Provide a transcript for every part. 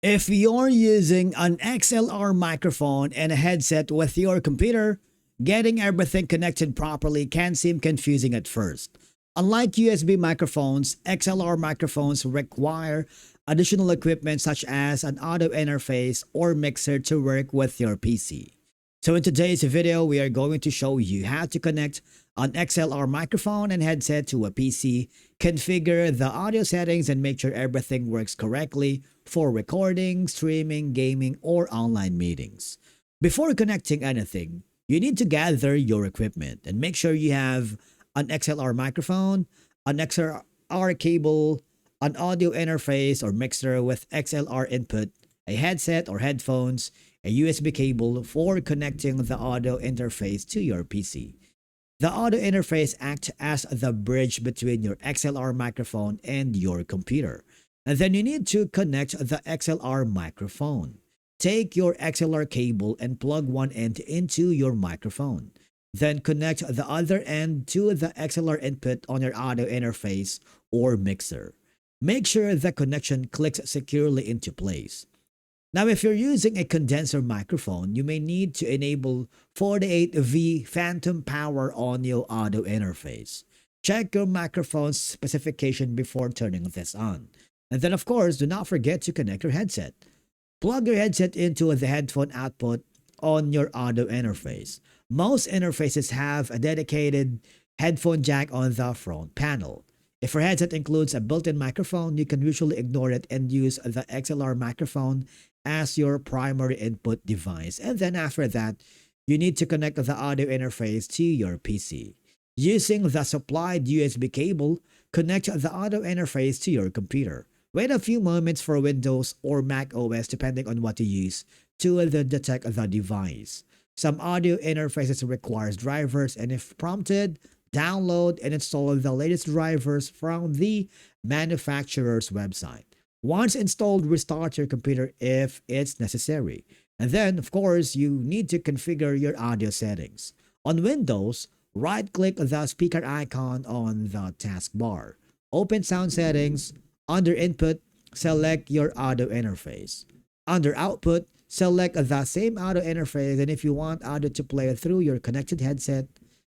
If you're using an XLR microphone and a headset with your computer, getting everything connected properly can seem confusing at first. Unlike USB microphones, XLR microphones require additional equipment such as an audio interface or mixer to work with your PC. So in today's video, we are going to show you how to connect an XLR microphone and headset to a PC, configure the audio settings, and make sure everything works correctly for recording, streaming, gaming, or online meetings. Before connecting anything, you need to gather your equipment and make sure you have an XLR microphone, an XLR cable, an audio interface or mixer with XLR input, a headset or headphones, a USB cable for connecting the audio interface to your PC. The audio interface acts as the bridge between your XLR microphone and your computer. And then you need to connect the XLR microphone. Take your XLR cable and plug one end into your microphone. Then connect the other end to the XLR input on your audio interface or mixer. Make sure the connection clicks securely into place. Now, if you're using a condenser microphone, you may need to enable 48V phantom power on your audio interface. Check your microphone's specification before turning this on. And then, of course, do not forget to connect your headset. Plug your headset into the headphone output on your audio interface. Most interfaces have a dedicated headphone jack on the front panel. If your headset includes a built-in microphone, you can usually ignore it and use the XLR microphone as your primary input device. And then after that, you need to connect the audio interface to your PC. Using the supplied USB cable, connect the audio interface to your computer. Wait a few moments for Windows or Mac OS, depending on what you use, to detect the device. Some audio interfaces requires drivers, and if prompted, download and install the latest drivers from the manufacturer's website. Once installed, restart your computer if it's necessary. And then, of course, you need to configure your audio settings. On Windows, right-click the speaker icon on the taskbar. Open Sound Settings. Under Input, select your audio interface. Under Output, select the same audio interface, and if you want audio to play through your connected headset,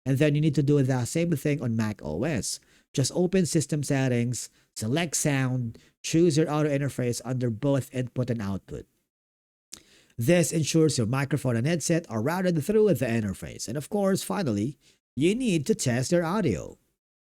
and then you need to do the same thing on Mac OS. Just open System Settings, select Sound, choose your audio interface under both Input and Output. This ensures your microphone and headset are routed through the interface. And of course, finally, you need to test your audio.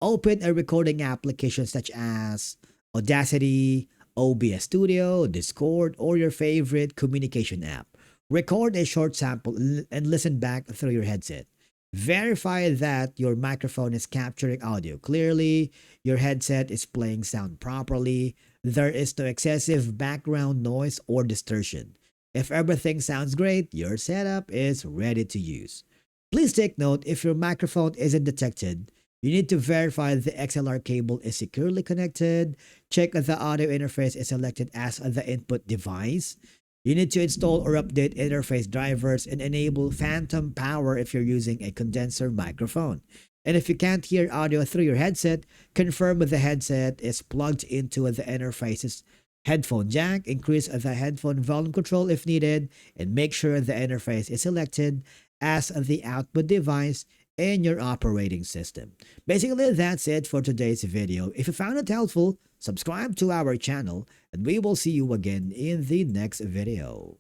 Open a recording application such as Audacity, OBS Studio, Discord, or your favorite communication app. Record a short sample and listen back through your headset. Verify that your microphone is capturing audio clearly, your headset is playing sound properly, there is no excessive background noise or distortion. If everything sounds great, your setup is ready to use. Please take note, if your microphone isn't detected, you need to verify the XLR cable is securely connected, check the audio interface is selected as the input device. You need to install or update interface drivers and enable phantom power if you're using a condenser microphone. And if you can't hear audio through your headset, confirm the headset is plugged into the interface's headphone jack, increase the headphone volume control if needed, and make sure the interface is selected as the output device in your operating system. Basically, that's it for today's video. If you found it helpful, subscribe to our channel, and we will see you again in the next video.